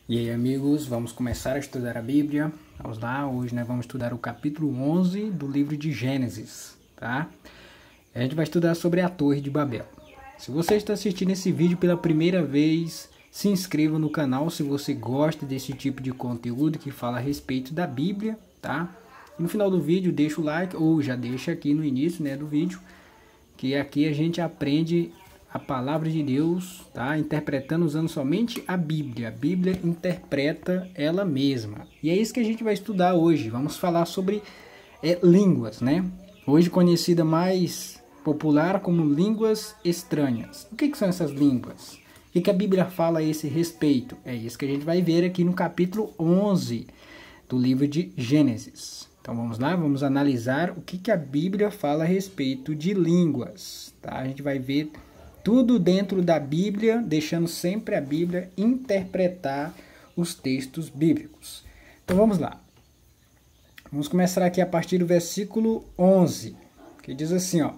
E aí, amigos, vamos começar a estudar a Bíblia. Vamos lá, hoje nós vamos estudar o capítulo 11 do livro de Gênesis, tá? A gente vai estudar sobre a Torre de Babel. Se você está assistindo esse vídeo pela primeira vez, se inscreva no canal se você gosta desse tipo de conteúdo que fala a respeito da Bíblia, tá? E no final do vídeo deixa o like, ou já deixa aqui no início, do vídeo, que aqui a gente aprende a palavra de Deus, tá? Interpretando usando somente a Bíblia. A Bíblia interpreta ela mesma. E é isso que a gente vai estudar hoje. Vamos falar sobre línguas, né? Hoje conhecida mais popular como línguas estranhas. O que são essas línguas? O que a Bíblia fala a esse respeito? É isso que a gente vai ver aqui no capítulo 11 do livro de Gênesis. Então vamos lá, vamos analisar o que a Bíblia fala a respeito de línguas, tá? A gente vai ver tudo dentro da Bíblia, deixando sempre a Bíblia interpretar os textos bíblicos. Então vamos lá. Vamos começar aqui a partir do versículo 11, que diz assim, ó: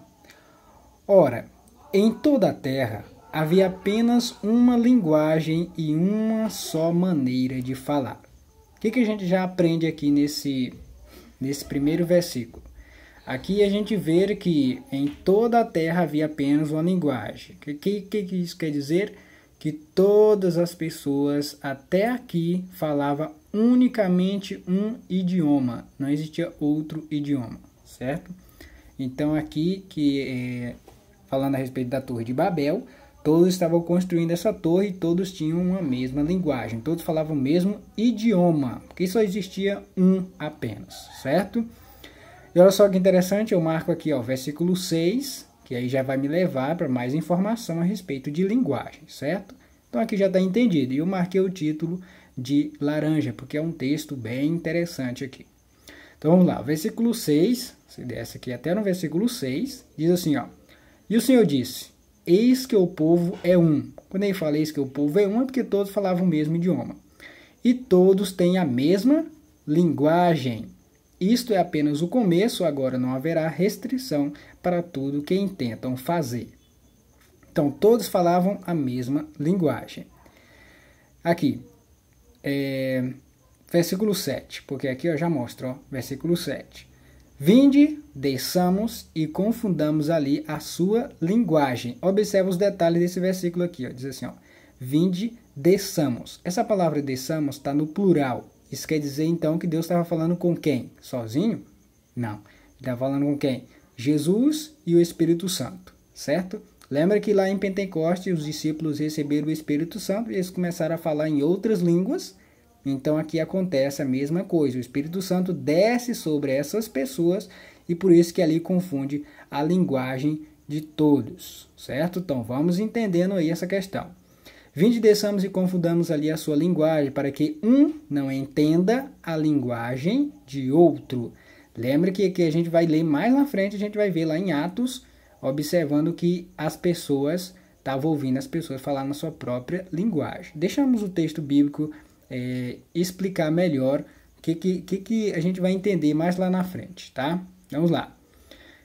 Ora, em toda a terra havia apenas uma linguagem e uma só maneira de falar. O que a gente já aprende aqui nesse primeiro versículo? Aqui a gente vê que em toda a terra havia apenas uma linguagem. O que isso quer dizer? Que todas as pessoas até aqui falavam unicamente um idioma. Não existia outro idioma, certo? Então aqui, falando a respeito da Torre de Babel, todos estavam construindo essa torre e todos tinham uma mesma linguagem. Todos falavam o mesmo idioma, porque só existia um apenas, certo? E olha só que interessante, eu marco aqui, ó, versículo 6, que aí já vai me levar para mais informação a respeito de linguagem, certo? Então aqui já está entendido. E eu marquei o título de laranja, porque é um texto bem interessante aqui. Então vamos lá, versículo 6, se desce aqui até no versículo 6, diz assim, ó: E o Senhor disse, eis que o povo é um. Quando ele fala eis que o povo é um, é porque todos falavam o mesmo idioma. E todos têm a mesma linguagem. Isto é apenas o começo, agora não haverá restrição para tudo que intentam fazer. Então, todos falavam a mesma linguagem. Aqui, versículo 7, porque aqui eu já mostro, ó, versículo 7. Vinde, desçamos e confundamos ali a sua linguagem. Observa os detalhes desse versículo aqui, ó, diz assim, ó: Vinde, desçamos. Essa palavra desçamos está no plural. Isso quer dizer, então, que Deus estava falando com quem? Sozinho? Não. Ele estava falando com quem? Jesus e o Espírito Santo, certo? Lembra que lá em Pentecostes os discípulos receberam o Espírito Santo e eles começaram a falar em outras línguas. Então, aqui acontece a mesma coisa. O Espírito Santo desce sobre essas pessoas e por isso que ali confunde a linguagem de todos, certo? Então, vamos entendendo aí essa questão. Vinde, desçamos e confundamos ali a sua linguagem, para que um não entenda a linguagem de outro. Lembra que aqui a gente vai ler mais na frente, a gente vai ver lá em Atos, observando que as pessoas estavam ouvindo as pessoas falar na sua própria linguagem. Deixamos o texto bíblico explicar melhor o que a gente vai entender mais lá na frente, tá? Vamos lá.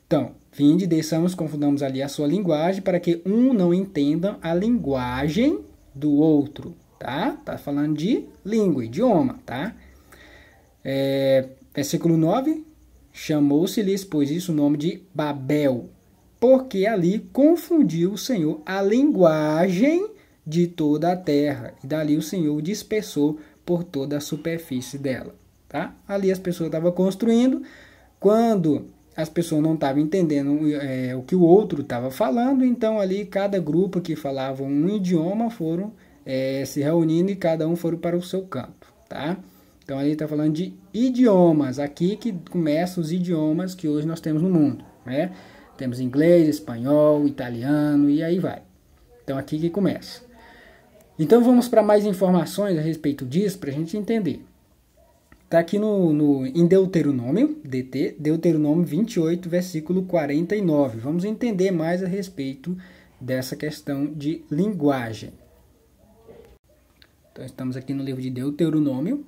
Então, vinde, desçamos, confundamos ali a sua linguagem, para que um não entenda a linguagem do outro, tá? Tá falando de língua, idioma, tá? Versículo 9, chamou-se-lhes, pois isso, o nome de Babel, porque ali confundiu o Senhor a linguagem de toda a terra, e dali o Senhor dispersou por toda a superfície dela, tá? Ali as pessoas estavam construindo, quando as pessoas não estavam entendendo o que o outro estava falando, então ali cada grupo que falava um idioma foram se reunindo e cada um foram para o seu canto, tá? Então ali está falando de idiomas, aqui que começam os idiomas que hoje nós temos no mundo, né? Temos inglês, espanhol, italiano e aí vai. Então aqui que começa. Então vamos para mais informações a respeito disso para a gente entender. Está aqui em Deuteronômio, Deuteronômio 28, versículo 49. Vamos entender mais a respeito dessa questão de linguagem. Então, estamos aqui no livro de Deuteronômio,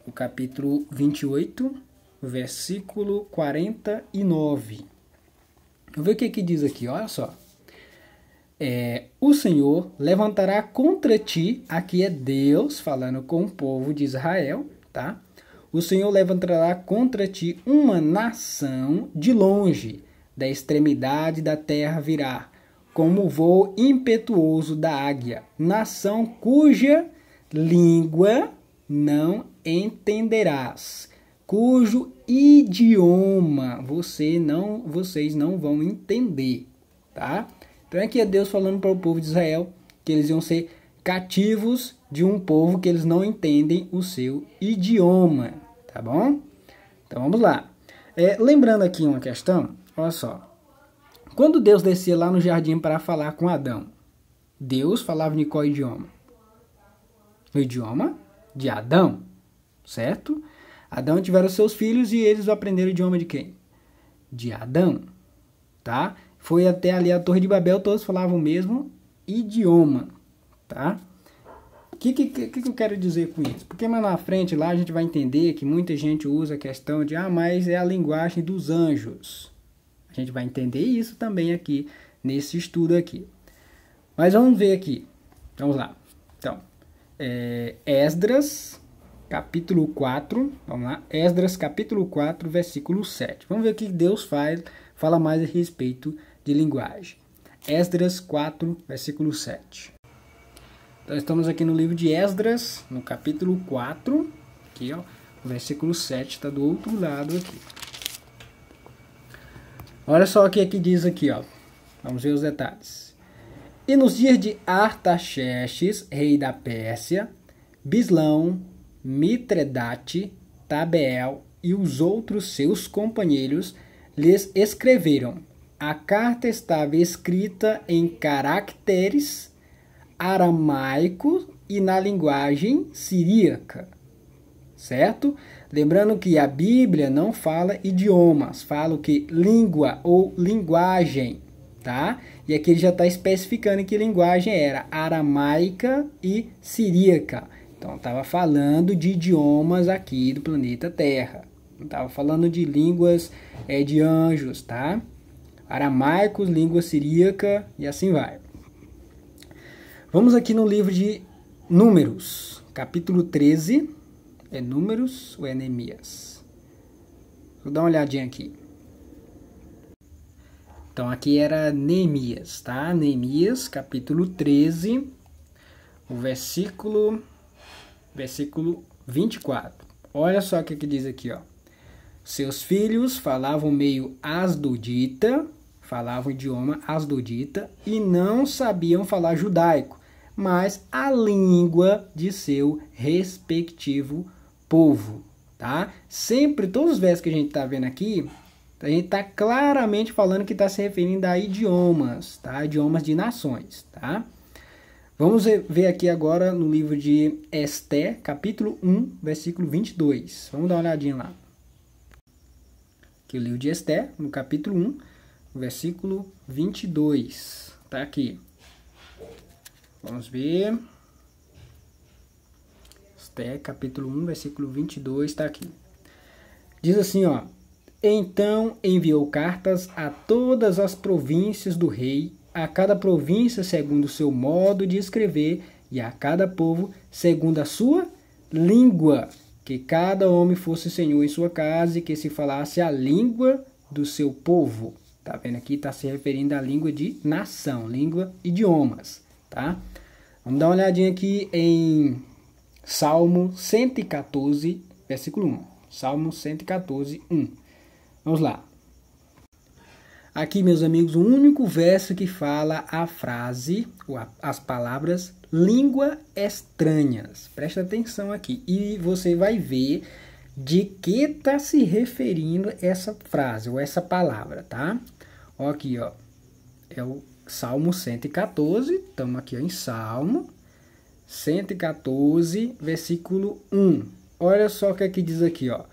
no capítulo 28, versículo 49. Vamos ver o que diz aqui, olha só. o Senhor levantará contra ti, aqui é Deus falando com o povo de Israel, tá? O Senhor levantará contra ti uma nação de longe, da extremidade da terra virá, como o voo impetuoso da águia, nação cuja língua não entenderás, cujo idioma vocês não vão entender, tá? Então aqui é Deus falando para o povo de Israel que eles iam ser cativos de um povo que eles não entendem o seu idioma, tá bom? Então vamos lá. Lembrando aqui uma questão, olha só. Quando Deus descia lá no jardim para falar com Adão, Deus falava em qual idioma? O idioma de Adão, certo? Adão tiveram seus filhos e eles aprenderam o idioma de quem? De Adão, tá? Foi até ali a Torre de Babel, todos falavam o mesmo idioma, tá? O que eu quero dizer com isso? Porque mais na frente lá a gente vai entender que muita gente usa a questão de, mas é a linguagem dos anjos. A gente vai entender isso também aqui, nesse estudo aqui. Mas vamos ver aqui. Vamos lá. Então, Esdras, capítulo 4. Vamos lá. Esdras, capítulo 4, versículo 7. Vamos ver o que Deus fala mais a respeito de linguagem. Esdras 4, versículo 7. Então, estamos aqui no livro de Esdras, no capítulo 4. Aqui, ó. O versículo 7 está do outro lado aqui. Olha só o que diz aqui, ó. Vamos ver os detalhes. E nos dias de Artaxerxes, rei da Pérsia, Bislão, Mitredate, Tabeel e os outros seus companheiros lhes escreveram. A carta estava escrita em caracteres aramaicos e na linguagem siríaca, certo? Lembrando que a Bíblia não fala idiomas, fala o que? Língua ou linguagem, tá? E aqui ele já está especificando que linguagem era aramaica e siríaca. Então, estava falando de idiomas aqui do planeta Terra. Não estava falando de línguas de anjos, tá? Aramaicos, língua siríaca e assim vai. Vamos aqui no livro de Números, capítulo 13. É Números ou é Neemias? Vou dar uma olhadinha aqui. Então, aqui era Neemias, tá? Neemias, capítulo 13, o versículo 24. Olha só o que diz aqui, ó. Seus filhos falavam meio asdodita, falavam o idioma asdodita e não sabiam falar judaico, mas a língua de seu respectivo povo, tá? Sempre, todos os versos que a gente tá vendo aqui, a gente tá claramente falando que está se referindo a idiomas, tá? Idiomas de nações, tá? Vamos ver aqui agora no livro de Esté, capítulo 1, versículo 22. Vamos dar uma olhadinha lá. Aqui o livro de Esté, no capítulo 1, versículo 22. Tá aqui. Vamos ver. Esté, capítulo 1, versículo 22, está aqui. Diz assim, ó. Então enviou cartas a todas as províncias do rei, a cada província segundo o seu modo de escrever, e a cada povo segundo a sua língua, que cada homem fosse senhor em sua casa e que se falasse a língua do seu povo. Tá vendo aqui? Está se referindo à língua de nação, língua, idiomas, tá? Vamos dar uma olhadinha aqui em Salmo 114, versículo 1. Salmo 114, 1. Vamos lá. Aqui, meus amigos, o único verso que fala a frase, as palavras língua estranhas. Presta atenção aqui. E você vai ver de que está se referindo essa frase ou essa palavra, tá? Ó, aqui, ó. É o Salmo 114. Estamos aqui ó, em Salmo 114, versículo 1. Olha só o que aqui diz aqui, ó.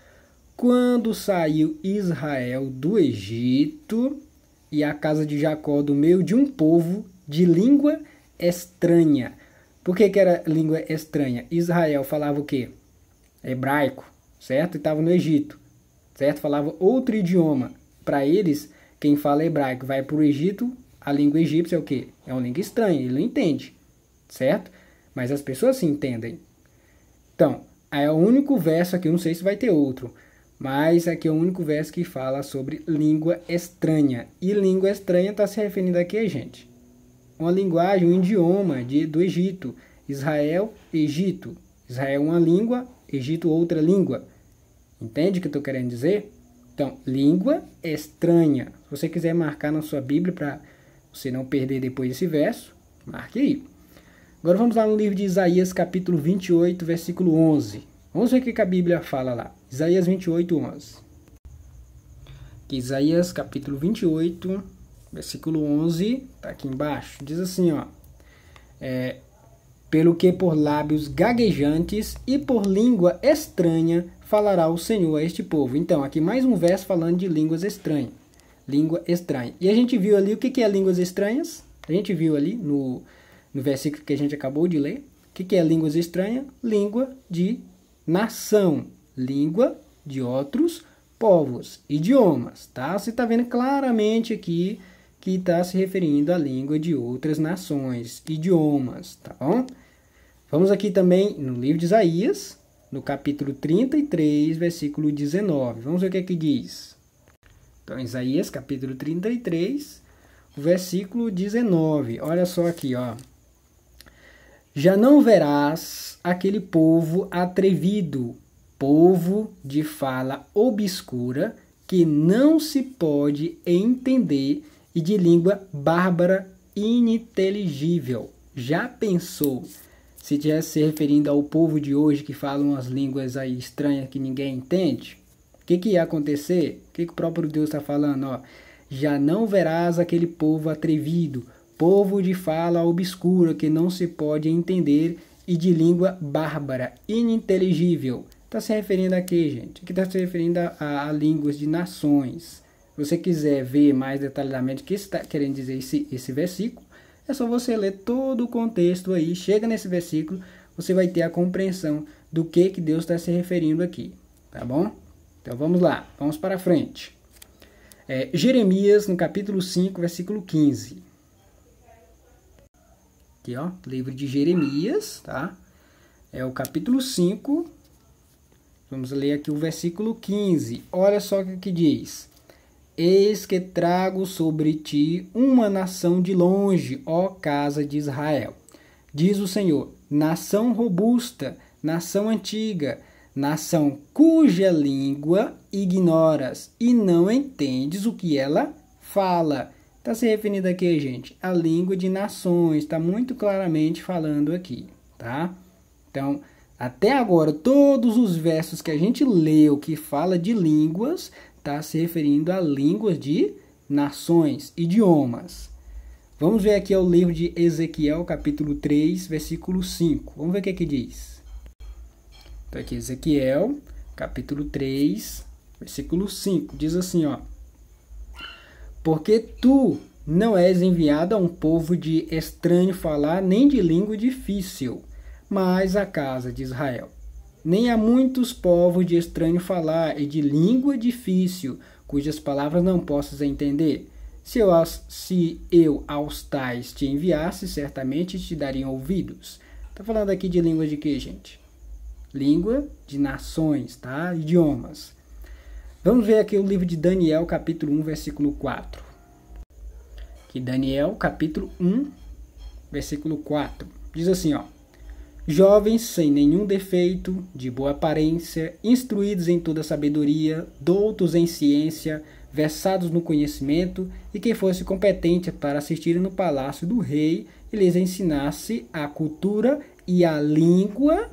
Quando saiu Israel do Egito e a casa de Jacó do meio de um povo de língua estranha. Por que era língua estranha? Israel falava o quê? Hebraico, certo? E estava no Egito, certo? Falava outro idioma. Para eles, quem fala hebraico vai para o Egito, a língua egípcia é o quê? É uma língua estranha, ele não entende, certo? Mas as pessoas se entendem. Então, é o único verso aqui, eu não sei se vai ter outro, mas aqui é o único verso que fala sobre língua estranha. E língua estranha está se referindo aqui a gente. Uma linguagem, um idioma do Egito. Israel, Egito. Israel uma língua, Egito outra língua. Entende o que eu estou querendo dizer? Então, língua estranha. Se você quiser marcar na sua Bíblia para você não perder depois esse verso, marque aí. Agora vamos lá no livro de Isaías, capítulo 28, versículo 11. Vamos ver o que a Bíblia fala lá. Isaías 28, 11. Aqui, Isaías, capítulo 28, versículo 11, está aqui embaixo. Diz assim, ó. Pelo que por lábios gaguejantes e por língua estranha falará o Senhor a este povo. Então, aqui mais um verso falando de línguas estranhas. Língua estranha. E a gente viu ali o que é línguas estranhas? A gente viu ali no versículo que a gente acabou de ler. O que é línguas estranhas? Língua de nação. Língua de outros povos. Idiomas, tá? Você está vendo claramente aqui que está se referindo à língua de outras nações. Idiomas, tá bom? Vamos aqui também no livro de Isaías, no capítulo 33, versículo 19. Vamos ver o que aqui diz. Então, Isaías, capítulo 33, versículo 19. Olha só aqui, ó. Já não verás aquele povo atrevido, povo de fala obscura, que não se pode entender e de língua bárbara ininteligível. Já pensou se estivesse se referindo ao povo de hoje que fala umas línguas aí estranhas que ninguém entende? O que ia acontecer? O que o próprio Deus está falando? Ó, já não verás aquele povo atrevido, povo de fala obscura que não se pode entender e de língua bárbara, ininteligível. Está se referindo a quê, gente? Aqui está se referindo a línguas de nações. Se você quiser ver mais detalhadamente o que está querendo dizer esse versículo, é só você ler todo o contexto aí. Chega nesse versículo, você vai ter a compreensão do que Deus está se referindo aqui. Tá bom? Então vamos lá, vamos para frente. Jeremias, no capítulo 5, versículo 15. Aqui, ó, livro de Jeremias, tá? É o capítulo 5. Vamos ler aqui o versículo 15. Olha só o que diz. Eis que trago sobre ti uma nação de longe, ó casa de Israel. Diz o Senhor, nação robusta, nação antiga, nação cuja língua ignoras e não entendes o que ela fala. Está se referindo aqui, gente, a língua de nações. Está muito claramente falando aqui, tá? Então, até agora, todos os versos que a gente leu que fala de línguas, está se referindo a línguas de nações, idiomas. Vamos ver aqui o livro de Ezequiel, capítulo 3, versículo 5. Vamos ver o que diz. Então aqui Ezequiel, capítulo 3, versículo 5. Diz assim, ó. Porque tu não és enviado a um povo de estranho falar, nem de língua difícil, mas a casa de Israel. Nem a muitos povos de estranho falar e de língua difícil, cujas palavras não possas entender. Se eu aos tais te enviasse, certamente te dariam ouvidos. Está falando aqui de língua de quê, gente? Língua de nações, tá? Idiomas. Vamos ver aqui o livro de Daniel, capítulo 1, versículo 4. Aqui Daniel, capítulo 1, versículo 4. Diz assim, ó. Jovens sem nenhum defeito, de boa aparência, instruídos em toda sabedoria, doutos em ciência, versados no conhecimento, e que fosse competente para assistir no palácio do rei e lhes ensinasse a cultura e a língua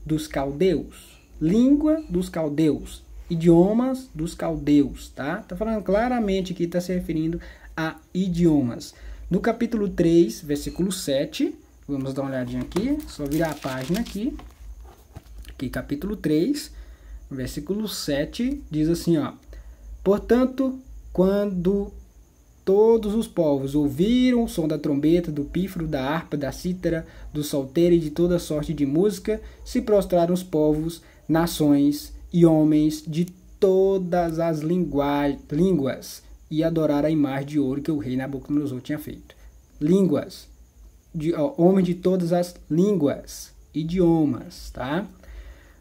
dos caldeus. Língua dos caldeus. Idiomas dos caldeus, tá? Tá falando claramente aqui, está se referindo a idiomas. No capítulo 3, versículo 7... Vamos dar uma olhadinha aqui, só virar a página aqui. Aqui, capítulo 3, versículo 7, diz assim, ó. Portanto, quando todos os povos ouviram o som da trombeta, do pífaro, da harpa, da cítara, do saltério e de toda sorte de música, se prostraram os povos, nações e homens de todas as línguas e adorar a imagem de ouro que o rei Nabucodonosor tinha feito. Línguas, homem de todas as línguas, idiomas, tá?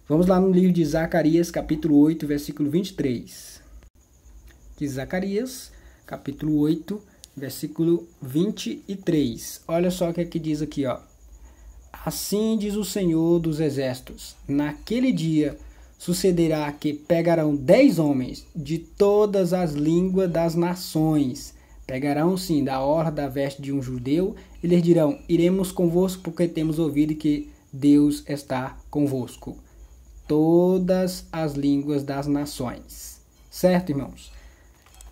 Vamos lá no livro de Zacarias, capítulo 8, versículo 23. De Zacarias, capítulo 8, versículo 23. Olha só o que aqui diz aqui, ó. Assim diz o Senhor dos Exércitos, naquele dia sucederá que pegarão 10 homens de todas as línguas das nações, pegarão sim da orla da veste de um judeu, e lhes dirão, iremos convosco porque temos ouvido que Deus está convosco. Todas as línguas das nações. Certo, irmãos?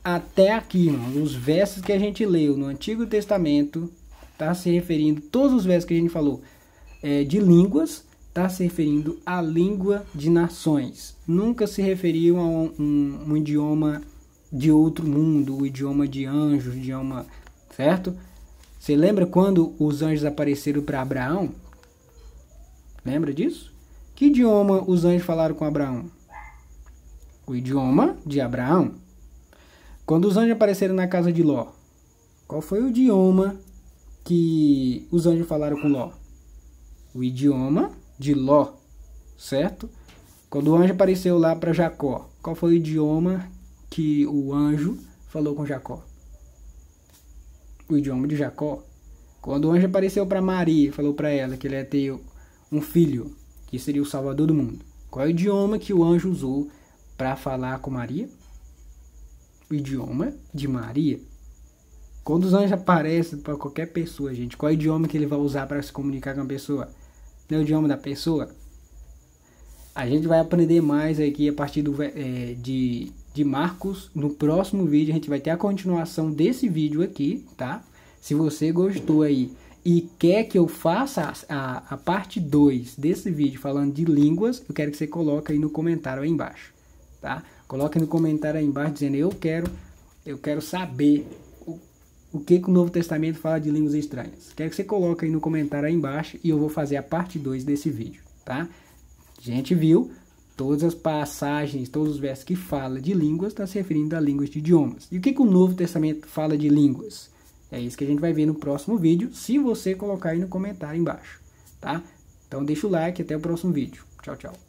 Até aqui, irmãos, os versos que a gente leu no Antigo Testamento, está se referindo, todos os versos que a gente falou de línguas, está se referindo à língua de nações. Nunca se referiu a um idioma de outro mundo, o idioma de anjos, idioma, certo? Você lembra quando os anjos apareceram para Abraão? Lembra disso? Que idioma os anjos falaram com Abraão? O idioma de Abraão. Quando os anjos apareceram na casa de Ló, qual foi o idioma que os anjos falaram com Ló? O idioma de Ló, certo? Quando o anjo apareceu lá para Jacó, qual foi o idioma que o anjo falou com Jacó? O idioma de Jacó. Quando o anjo apareceu para Maria, falou para ela que ele ia ter um filho, que seria o Salvador do mundo. Qual é o idioma que o anjo usou para falar com Maria? O idioma de Maria. Quando os anjos aparecem para qualquer pessoa, gente, qual é o idioma que ele vai usar para se comunicar com a pessoa? Não é o idioma da pessoa? A gente vai aprender mais aqui a partir de Marcos. No próximo vídeo a gente vai ter a continuação desse vídeo aqui, tá? Se você gostou aí e quer que eu faça a parte 2 desse vídeo falando de línguas, eu quero que você coloque aí no comentário aí embaixo, tá? Coloque no comentário aí embaixo dizendo eu quero saber o que o Novo Testamento fala de línguas estranhas. Quero que você coloque aí no comentário aí embaixo e eu vou fazer a parte 2 desse vídeo, tá? A gente viu todas as passagens, todos os versos que fala de línguas, está se referindo a línguas de idiomas. E o que o Novo Testamento fala de línguas? É isso que a gente vai ver no próximo vídeo, se você colocar aí no comentário embaixo, tá? Então deixa o like e até o próximo vídeo. Tchau, tchau.